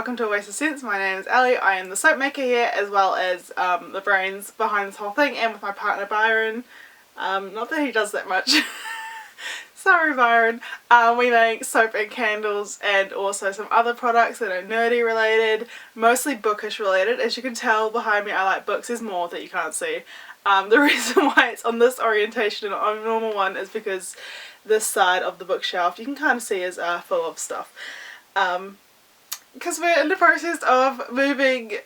welcome to Oasis Scents. My name is Ellie. I am the soap maker here, as well as the brains behind this whole thing, and with my partner Byron. Not that he does that much. Sorry Byron. We make soap and candles and also some other products that are nerdy related, mostly bookish related. As you can tell behind me, I like books. There's more that you can't see. The reason why it's on this orientation and on a normal one is because this side of the bookshelf you can kind of see is full of stuff. Because we're in the process of moving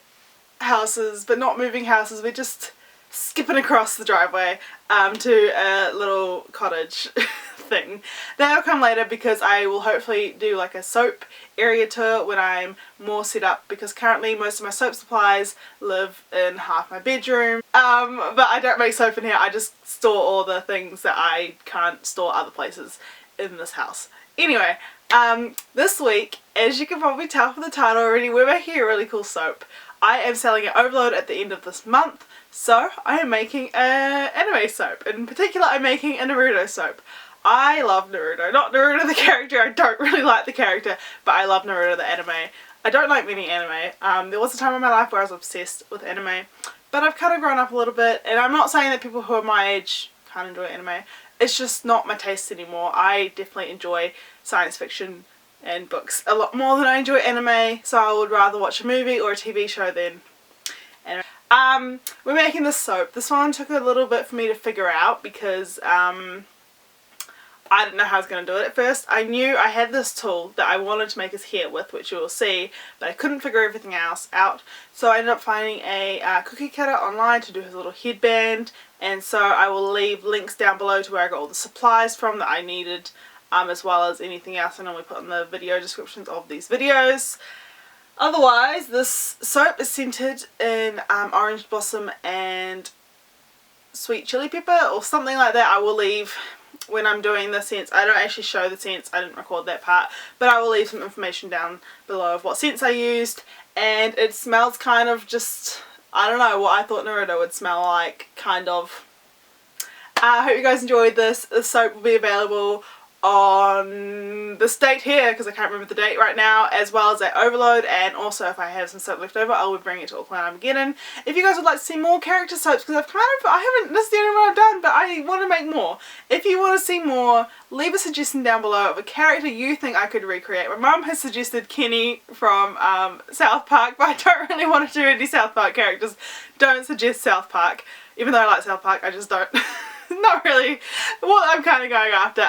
houses, but not moving houses, we're just skipping across the driveway to a little cottage thing. That'll come later because I will hopefully do like a soap area tour when I'm more set up, because currently most of my soap supplies live in half my bedroom. But I don't make soap in here, I just store all the things that I can't store other places in this house. Anyway, this week, as you can probably tell from the title already, we're making a really cool soap. I am selling at Overload at the end of this month, so I am making an anime soap. In particular, I'm making a Naruto soap. I love Naruto. Not Naruto the character, I don't really like the character, but I love Naruto the anime. I don't like many anime. There was a time in my life where I was obsessed with anime, but I've kind of grown up a little bit, and I'm not saying that people who are my age can't enjoy anime. It's just not my taste anymore. I definitely enjoy science fiction and books a lot more than I enjoy anime, so I would rather watch a movie or a TV show than anime. We're making this soap. This one took a little bit for me to figure out because I didn't know how I was going to do it at first. I knew I had this tool that I wanted to make his hair with, which you will see, but I couldn't figure everything else out. So I ended up finding a cookie cutter online to do his little headband, and so I will leave links down below to where I got all the supplies from that I needed, as well as anything else I normally put in the video descriptions of these videos. Otherwise, this soap is scented in orange blossom and sweet chili pepper or something like that. I will leave, when I'm doing the scents, I don't actually show the scents, I didn't record that part, but I will leave some information down below of what scents I used. And it smells kind of just, I don't know, what I thought Naruto would smell like, kind of. I hope you guys enjoyed this. The soap will be available on this date here, because I can't remember the date right now, as well as at Overload, and also if I have some soap left over I will bring it to Auckland Armageddon. If you guys would like to see more character soaps, because I haven't, this is the only one I've done, but I want to make more. If you want to see more, leave a suggestion down below of a character you think I could recreate. My mum has suggested Kenny from South Park, but I don't really want to do any South Park characters. Don't suggest South Park, even though I like South Park, I just don't. Not really what I'm kind of going after.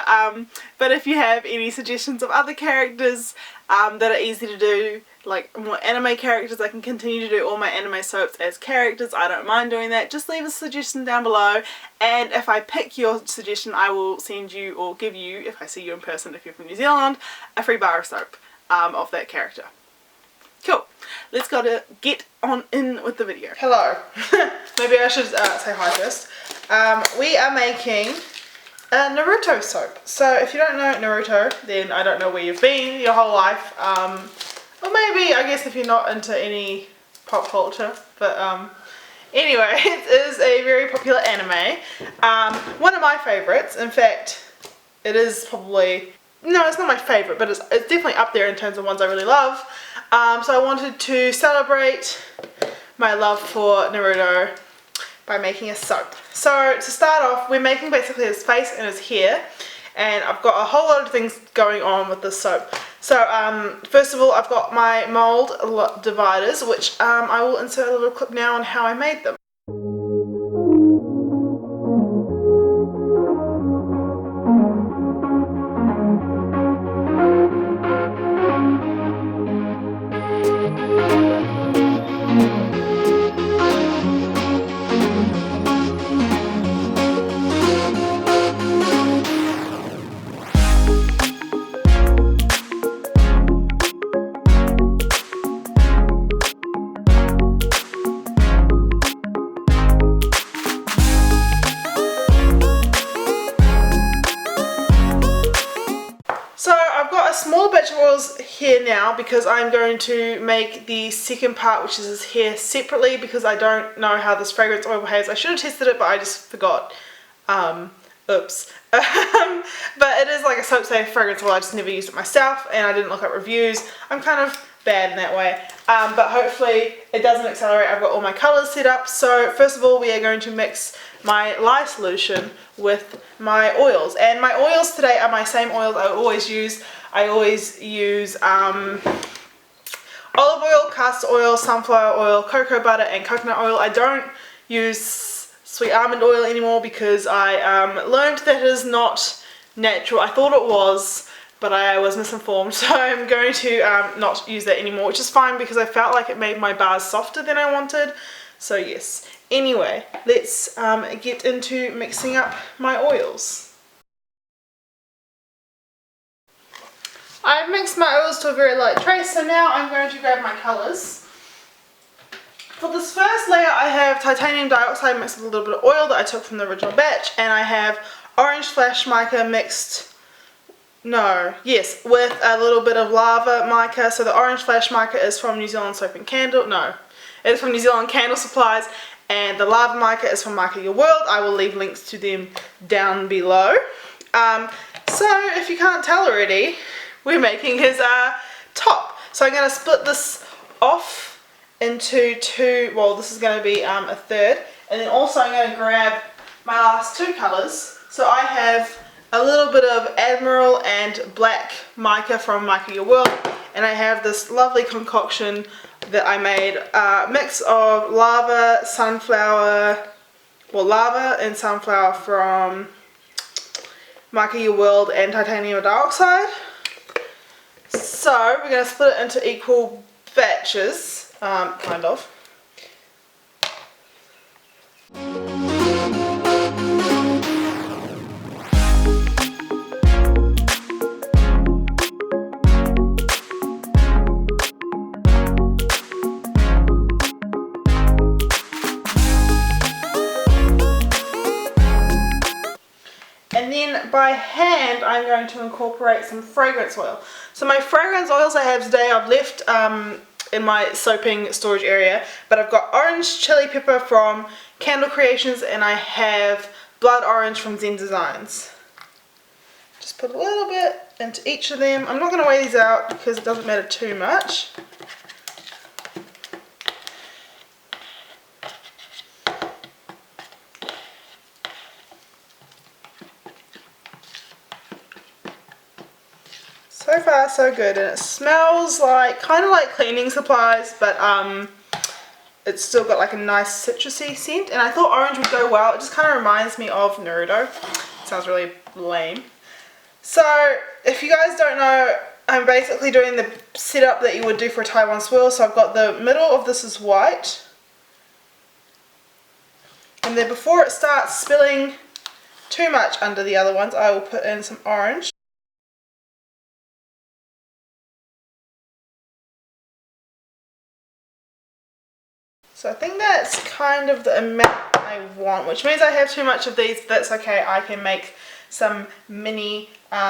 But if you have any suggestions of other characters that are easy to do, like more anime characters, I can continue to do all my anime soaps as characters. I don't mind doing that. Just leave a suggestion down below, and if I pick your suggestion I will send you, or give you, if I see you in person if you're from New Zealand, a free bar of soap of that character. Cool. Let's get on in with the video. Hello. Maybe I should say hi first. We are making a Naruto soap. So if you don't know Naruto, then I don't know where you've been your whole life. Or maybe, I guess, if you're not into any pop culture. But anyway, it is a very popular anime. One of my favourites. In fact, it is probably, no, it's not my favourite, but it's definitely up there in terms of ones I really love. So I wanted to celebrate my love for Naruto by making a soap. So to start off, we're making basically his face and his hair, and I've got a whole lot of things going on with this soap. So first of all, I've got my mold dividers, which I will insert a little clip now on how I made them. Small batch of oils here now, because I'm going to make the second part, which is his hair, separately, because I don't know how this fragrance oil behaves. I should have tested it, but I just forgot. Oops. But it is like a soap safe fragrance oil. I just never used it myself, and I didn't look up reviews. I'm kind of bad in that way. But hopefully it doesn't accelerate. I've got all my colours set up. So first of all, we are going to mix my lye solution with my oils. And my oils today are my same oils I always use. I always use olive oil, castor oil, sunflower oil, cocoa butter and coconut oil. I don't use sweet almond oil anymore because I learned that it is not natural. I thought it was, but I was misinformed, so I'm going to not use that anymore, which is fine because I felt like it made my bars softer than I wanted. So yes. Anyway, let's get into mixing up my oils. I've mixed my oils to a very light trace, so now I'm going to grab my colours. For this first layer I have titanium dioxide mixed with a little bit of oil that I took from the original batch, and I have orange flash mica mixed, with a little bit of lava mica. So the orange flash mica is from New Zealand Soap and Candle, it is from New Zealand Candle Supplies, and the lava mica is from Mica Your World. I will leave links to them down below. So if you can't tell already, we're making his top. So I'm going to split this off into two, well this is going to be a third, and then also I'm going to grab my last two colours. So I have a little bit of Admiral and Black mica from Mica Your World, and I have this lovely concoction that I made, mix of lava and sunflower from Mica Your World and titanium dioxide. So we're going to split it into equal batches, kind of. And then by hand I'm going to incorporate some fragrance oil. So my fragrance oils I have today I've left in my soaping storage area, but I've got orange chili pepper from Candle Creations, and I have blood orange from Zen Designs. Just put a little bit into each of them. I'm not going to weigh these out because it doesn't matter too much. So far so good, and it smells like kind of like cleaning supplies, but it's still got like a nice citrusy scent, and I thought orange would go well. It just kind of reminds me of Naruto. It sounds really lame. So if you guys don't know, I'm basically doing the setup that you would do for a Taiwan swirl. So I've got the middle of this is white, and then before it starts spilling too much under the other ones, I will put in some orange. So I think that's kind of the amount I want, which means I have too much of these, but that's okay. I can make some mini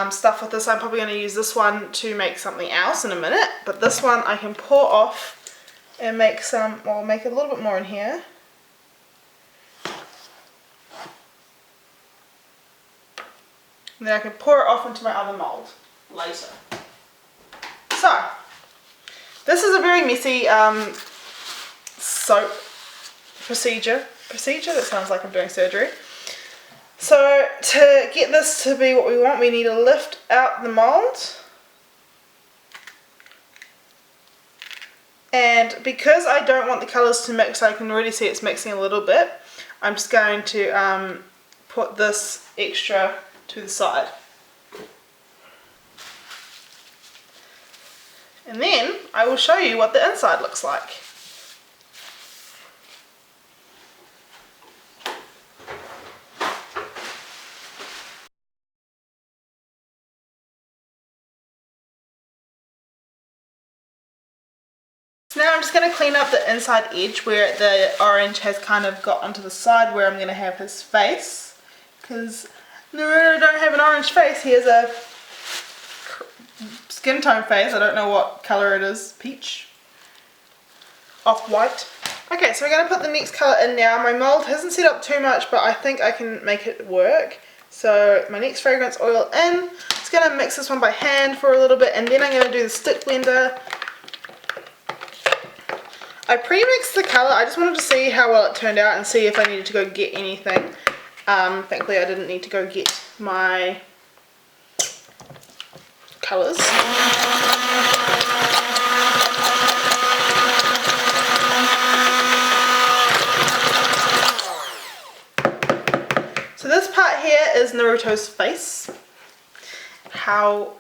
stuff with this. I'm probably going to use this one to make something else in a minute, but this one I can pour off and make some, well, I'll make a little bit more in here. And then I can pour it off into my other mould later. So, this is a very messy soap procedure. That sounds like I'm doing surgery. So to get this to be what we want, we need to lift out the mould, and because I don't want the colours to mix, I can already see it's mixing a little bit, I'm just going to put this extra to the side. And then I will show you what the inside looks like. Now I'm just going to clean up the inside edge where the orange has kind of got onto the side where I'm going to have his face, because Naruto don't have an orange face, he has a skin tone face. I don't know what colour it is, peach, off-white. Okay, so we're going to put the next colour in now. My mould hasn't set up too much, but I think I can make it work. So my next fragrance oil in, just going to mix this one by hand for a little bit, and then I'm going to do the stick blender I pre-mixed the colour. I just wanted to see how well it turned out and see if I needed to go get anything. Thankfully I didn't need to go get my colours. So this part here is Naruto's face. How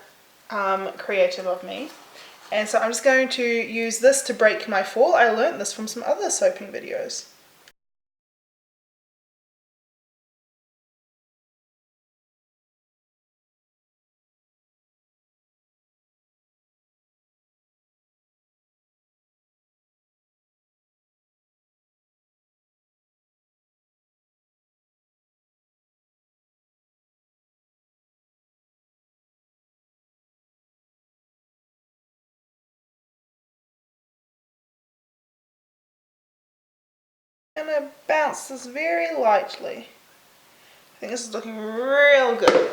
creative of me. And so I'm just going to use this to break my fall. I learned this from some other soaping videos. I'm going to bounce this very lightly. I think this is looking real good.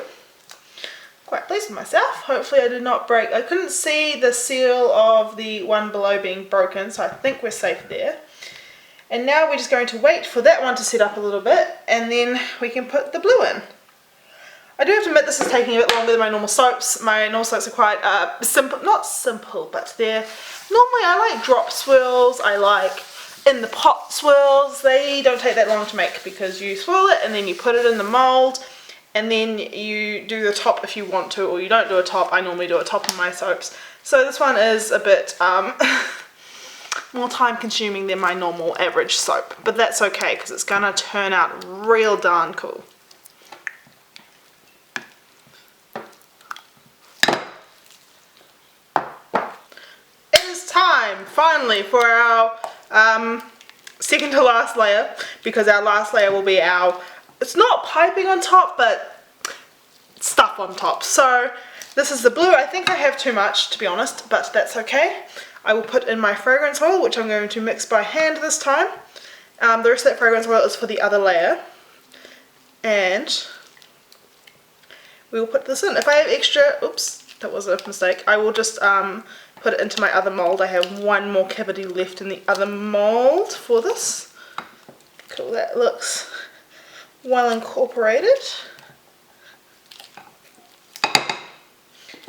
Quite pleased with myself. Hopefully I did not break. I couldn't see the seal of the one below being broken, so I think we're safe there. And now we're just going to wait for that one to set up a little bit, and then we can put the blue in. I do have to admit this is taking a bit longer than my normal soaps. My normal soaps are quite simple, not simple, but they're normally, I like drop swirls, I like in the pot swirls. They don't take that long to make because you swirl it and then you put it in the mold and then you do the top if you want to, or you don't do a top. I normally do a top on my soaps. So this one is a bit more time consuming than my normal average soap, but that's okay because it's gonna turn out real darn cool. It is time finally for our second to last layer, because our last layer will be our, it's not piping on top, but stuff on top. So this is the blue. I think I have too much, to be honest, but that's okay. I will put in my fragrance oil, which I'm going to mix by hand this time. The rest of that fragrance oil is for the other layer. And we will put this in. If I have extra, oops, that was a mistake, I will just put it into my other mold. I have one more cavity left in the other mold for this. Cool, that looks well incorporated.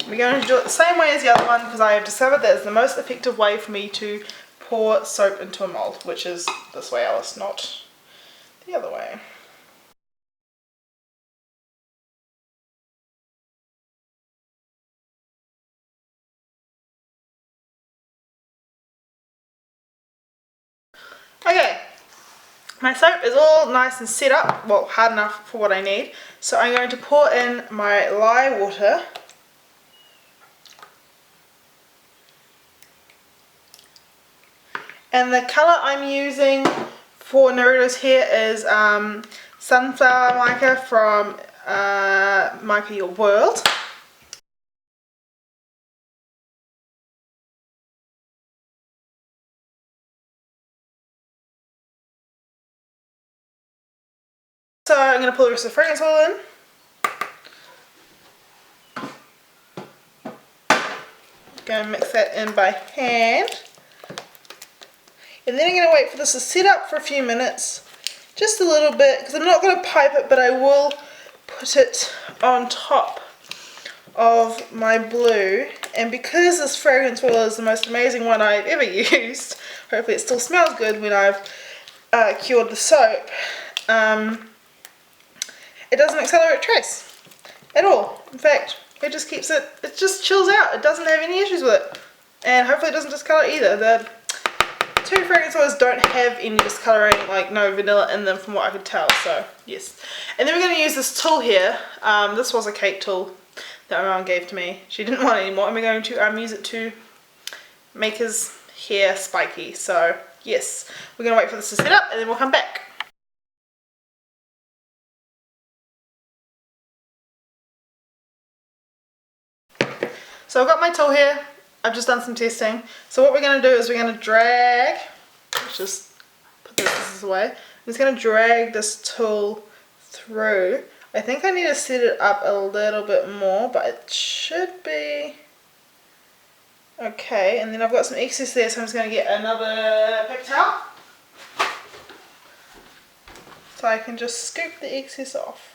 We're going to do it the same way as the other one because I have discovered that is the most effective way for me to pour soap into a mold, which is this way, Alice, not the other way. Okay, my soap is all nice and set up, well, hard enough for what I need. So I'm going to pour in my lye water. And the colour I'm using for Naruto's hair is Sunflower Mica from Mica Your World. So I'm going to pull the rest of the fragrance oil in. Going to mix that in by hand. And then I'm going to wait for this to set up for a few minutes. Just a little bit, because I'm not going to pipe it, but I will put it on top of my blue. And because this fragrance oil is the most amazing one I've ever used, hopefully it still smells good when I've cured the soap, it doesn't accelerate trace at all. In fact, it just keeps it, it just chills out. It doesn't have any issues with it. And hopefully it doesn't discolor either. The two fragrance oils don't have any discoloring, like no vanilla in them from what I could tell, so yes. And then we're going to use this tool here. This was a cake tool that my mum gave to me. She didn't want it anymore, and we're going to use it to make his hair spiky. So yes, we're going to wait for this to set up and then we'll come back. So I've got my tool here. I've just done some testing. So what we're going to do is we're going to drag, let's just put the pieces away. I'm just going to drag this tool through. I think I need to set it up a little bit more, but it should be Okay, and then I've got some excess there, so I'm just going to get another paper towel so I can just scoop the excess off.